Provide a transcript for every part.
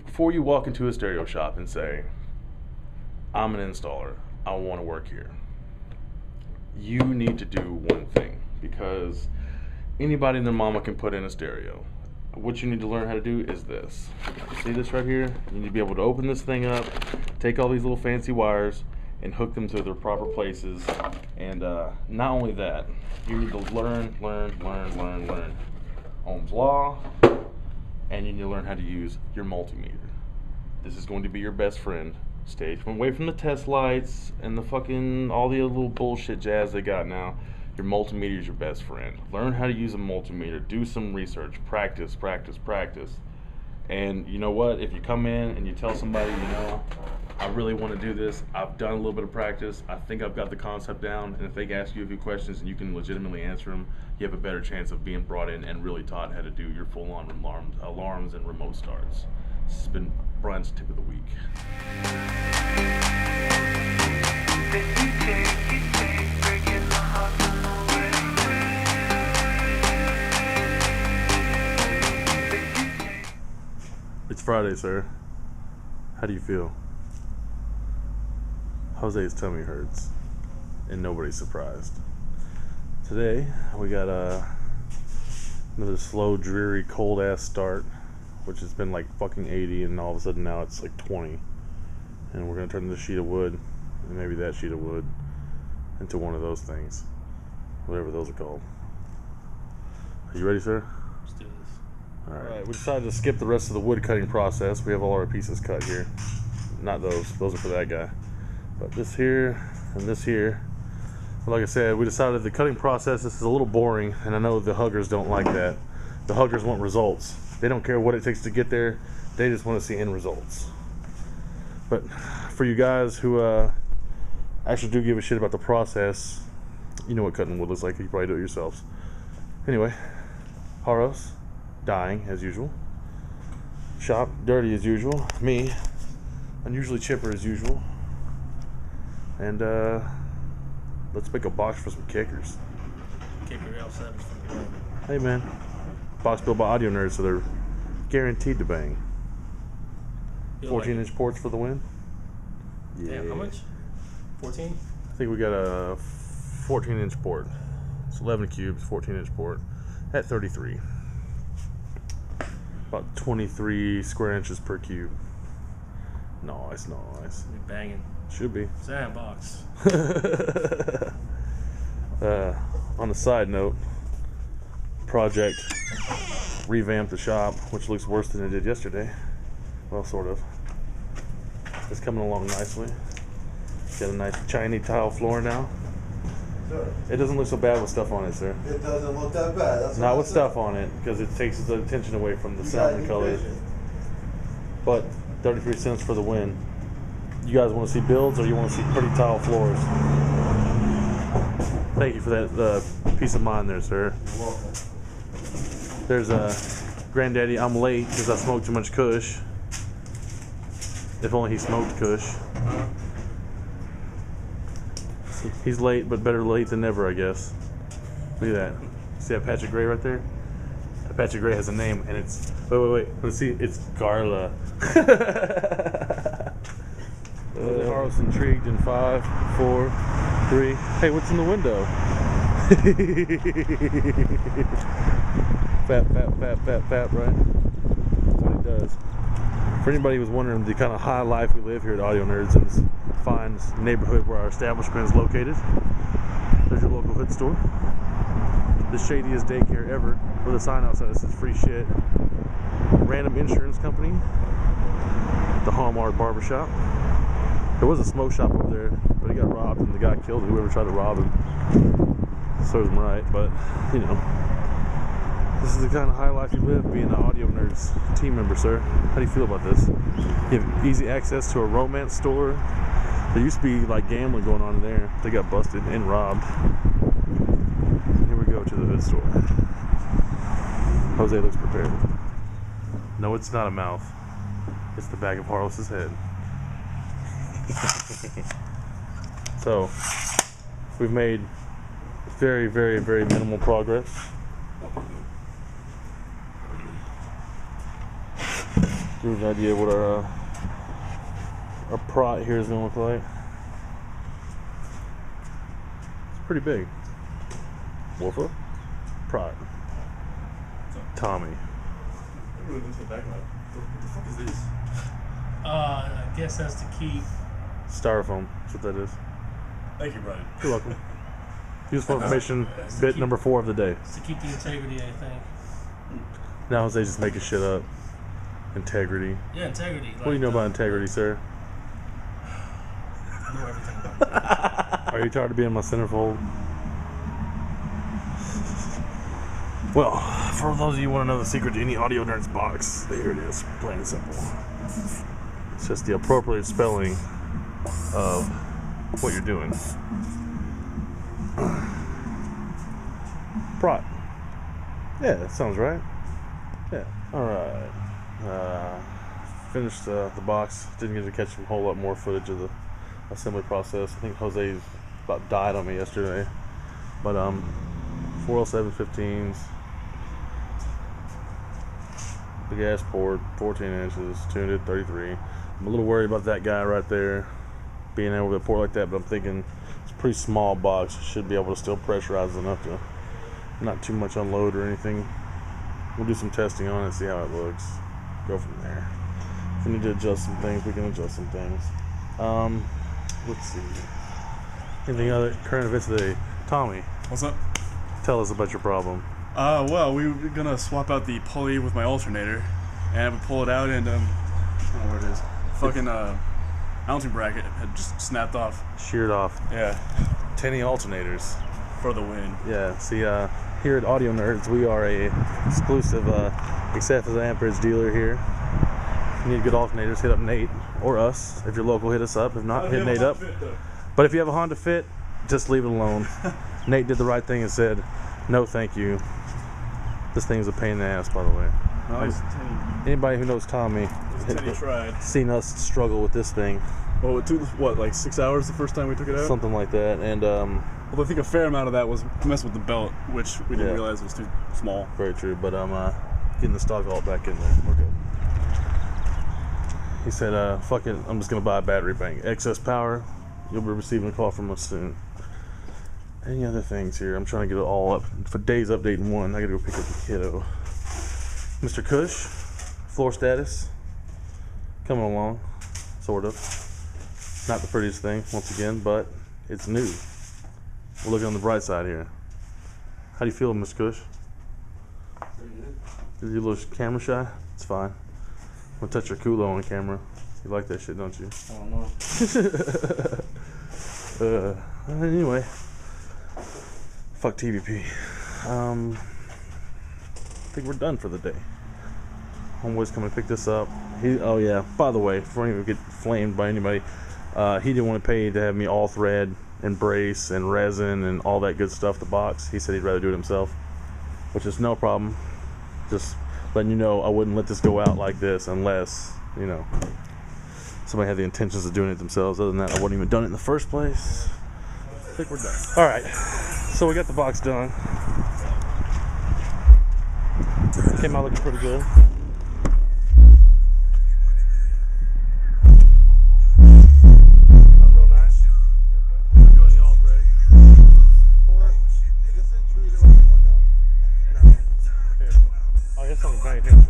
Before you walk into a stereo shop and say, I'm an installer, I want to work here, you need to do one thing, because anybody and their mama can put in a stereo. What you need to learn how to do is this. See this right here? You need to be able to open this thing up, take all these little fancy wires, and hook them to their proper places. And not only that, you need to learn Ohm's law, and you need to learn how to use your multimeter. This is going to be your best friend. Stay away from the test lights and the fucking all the other little bullshit jazz they got now. Your multimeter is your best friend. Learn how to use a multimeter. Do some research. Practice. And you know what? If you come in and you tell somebody, I really want to do this, I've done a little bit of practice, I think I've got the concept down, and if they ask you a few questions and you can legitimately answer them, you have a better chance of being brought in and really taught how to do your full-on alarms and remote starts. This has been Brian's Tip of the Week. It's Friday, sir. How do you feel? Jose's tummy hurts, and nobody's surprised. Today, we got another slow, dreary, cold-ass start, which has been like fucking 80, and all of a sudden now it's like 20. And we're going to turn this sheet of wood, and maybe that sheet of wood, into one of those things. Whatever those are called. Are you ready, sir? Let's do this. Alright, we decided to skip the rest of the wood cutting process. We have all our pieces cut here. Not those. Those are for that guy. But this here and this here. But like I said, we decided the cutting process, this is a little boring, and I know the huggers don't like that. The huggers want results. They don't care what it takes to get there. They just want to see end results. But for you guys who actually do give a shit about the process, you know what cutting wood looks like. You probably do it yourselves. Anyway, Haros, dying as usual. Shop, dirty as usual. Me, unusually chipper as usual. And let's make a box for some kickers. Kicker L7 from the room. Hey man, box built by Audio Nerdz, so they're guaranteed to bang. 14-inch ports for the win. Yeah. Damn, how much? 14? I think we got a 14-inch port. It's 11 cubes, 14-inch port at 33. About 23 square inches per cube. Nice. You're banging. Should be. Sandbox. On a side note, project revamped the shop, which looks worse than it did yesterday. Well, sort of. It's coming along nicely. Got a nice shiny tile floor now. Sir, It doesn't look so bad with stuff on it, sir. it doesn't look that bad. That's Not what with I said. stuff on it, because it takes the attention away from the You sound got and new colors. vision. But 33 cents for the win. You guys want to see builds, or you want to see pretty tile floors? Thank you for that peace of mind there, sir. You're welcome. There's a granddaddy. I'm late because I smoked too much Kush. If only he smoked Kush. He's late, but better late than never, I guess. Look at that. See that patch of gray right there? That patch of gray has a name, and it's... Wait. Let's see. It's Garla. Haros intrigued in 5, 4, 3. Hey, what's in the window? Fat, right? That's what he does. For anybody who's wondering the kind of high life we live here at Audio Nerdz in this fine neighborhood where our establishment is located, there's your local hood store. The shadiest daycare ever, with a sign outside that says free shit. Random insurance company. The Hallmark Barbershop. There was a smoke shop over there, but it got robbed, and the guy killed whoever tried to rob him. Serves him right, but this is the kind of high life you live being an Audio Nerdz team member, sir. How do you feel about this? You have easy access to a romance store. There used to be like gambling going on in there. They got busted and robbed. Here we go to the hood store. Jose looks prepared. No, it's not a mouth. It's the back of Harless's head. So, we've made very minimal progress. Give you an idea of what our prot here is gonna look like. It's pretty big. Wolfer, prot, Tommy. What the fuck is this? I guess that's to keep. Styrofoam. That's what that is. Thank you, Brian. You're welcome. Useful information. Bit number 4 of the day. It's to keep the integrity, I think. Now they just making shit up. Integrity. Yeah, integrity. What do you know about integrity, sir? I know everything about integrity. Are you tired of being my centerfold? Well, for those of you who want to know the secret to any Audio Nerdz box, here it is, plain and simple. It's just the appropriate spelling of what you're doing. Prot. Yeah, that sounds right. Yeah. Alright. Finished the box. Didn't get to catch a whole lot more footage of the assembly process. I think Jose about died on me yesterday. But 407-15s. Big ass port, 14 inches, tuned at 33. I'm a little worried about that guy right there being able to port like that, but I'm thinking it's a pretty small box. Should be able to still pressurize enough to not too much unload or anything. We'll do some testing on it, see how it looks. Go from there. If we need to adjust some things, we can adjust some things. Let's see. Anything other current events today? Tommy, What's up? tell us about your problem. Well, we were gonna swap out the pulley with my alternator, and we pull it out, and I don't know where it is. Fucking mounting bracket had just snapped off. Sheared off. Yeah, 10 alternators. for the win. Yeah, see, here at Audio Nerdz, we are a exclusive excessive amperage dealer here. If you need good alternators, hit up Nate or us. If you're local, hit us up. If not, hit Nate up. But if you have a Honda Fit, just leave it alone. Nate did the right thing and said, no thank you. This thing's a pain in the ass, by the way. No, Anybody who knows Tommy Teddy tried. seen us struggle with this thing. Well, it took what, like 6 hours the first time we took it out? Something like that. And Well, I think a fair amount of that was mess with the belt, which we didn't Yeah. realize was too small. very true, but I'm getting the stock alt back in there. We're good. He said, fuck it, I'm just gonna buy a battery bank. Excess power, you'll be receiving a call from us soon. Any other things here? I'm trying to get it all up. For Day's update in 1, I gotta go pick up the kiddo. Mr. Cush, floor status, coming along, sort of. Not the prettiest thing, once again, but it's new. We're looking on the bright side here. How do you feel, Mr. Cush? Are you a little camera shy? It's fine. I'm gonna touch your culo on camera. You like that shit, don't you? I don't know. Anyway. Fuck TVP. I think we're done for the day. Homeboy's coming to pick this up. Oh yeah, by the way, before I even get flamed by anybody, he didn't want to pay to have me all thread and brace and resin and all that good stuff, the box. He said he'd rather do it himself, which is no problem. Just letting you know I wouldn't let this go out like this unless, you know, somebody had the intentions of doing it themselves. Other than that, I wouldn't even done it in the first place. I think we're done. Alright, so we got the box done. Came out looking pretty good. Real nice. Doing the alt thread. No. Here. Oh, here's something right here.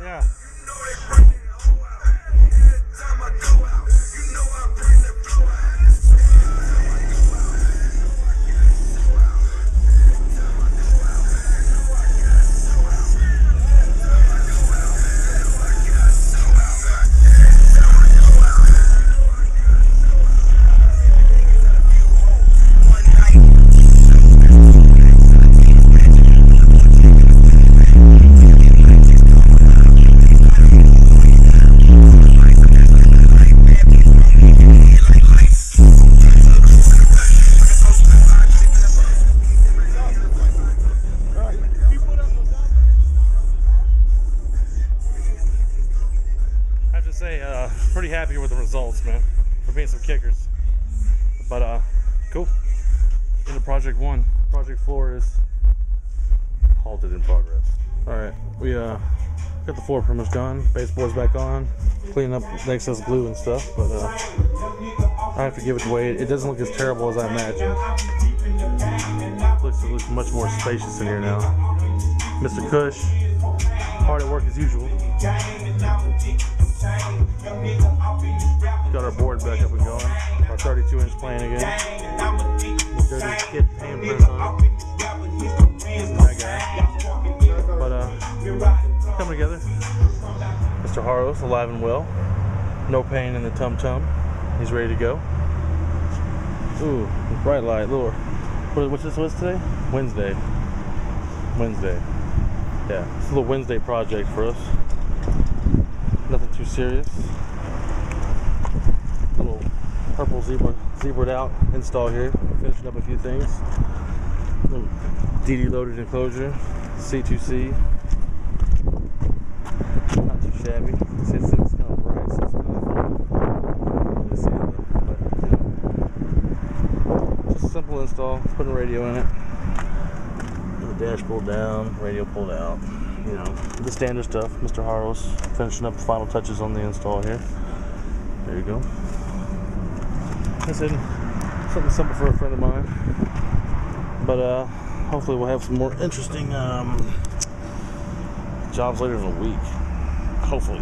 Yeah. Pretty happy with the results, man. We're being some kickers, but cool. Into project 1. Project 4 is melted in progress. Alright, we got the floor pretty much done. Baseboard's back on. Cleaning up the excess glue and stuff, but I have to give it away. It doesn't look as terrible as I imagined. It looks much more spacious in here now. Mr. Cush, hard at work as usual. Got our board back up and going. Our 32-inch playing again. The dirty kid handprint on it. That guy. But coming together. Mr. Haros alive and well. No pain in the tum-tum. He's ready to go. Ooh, bright light. Little. What's this? What's today? Wednesday. Yeah, it's a little Wednesday project for us. Nothing too serious. Little purple zebraed out install here. Finishing up a few things. Little DD loaded enclosure. C2C. Not too shabby. It's kind of bright, so it's kind of hard to see it though. But, just a simple install. Putting a radio in it. The dash pulled down, radio pulled out. You know, the standard stuff. Mr. Haros finishing up the final touches on the install here. There you go. I said something simple for a friend of mine. But hopefully we'll have some more interesting jobs later in the week. Hopefully.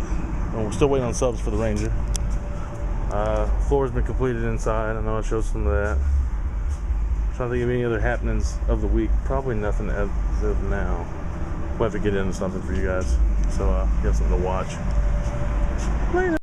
And we're still waiting on subs for the Ranger. Floor's been completed inside. I know I showed some of that. I'm trying to think of any other happenings of the week. Probably nothing as of now. We'll have to get into something for you guys. So you have something to watch. Later.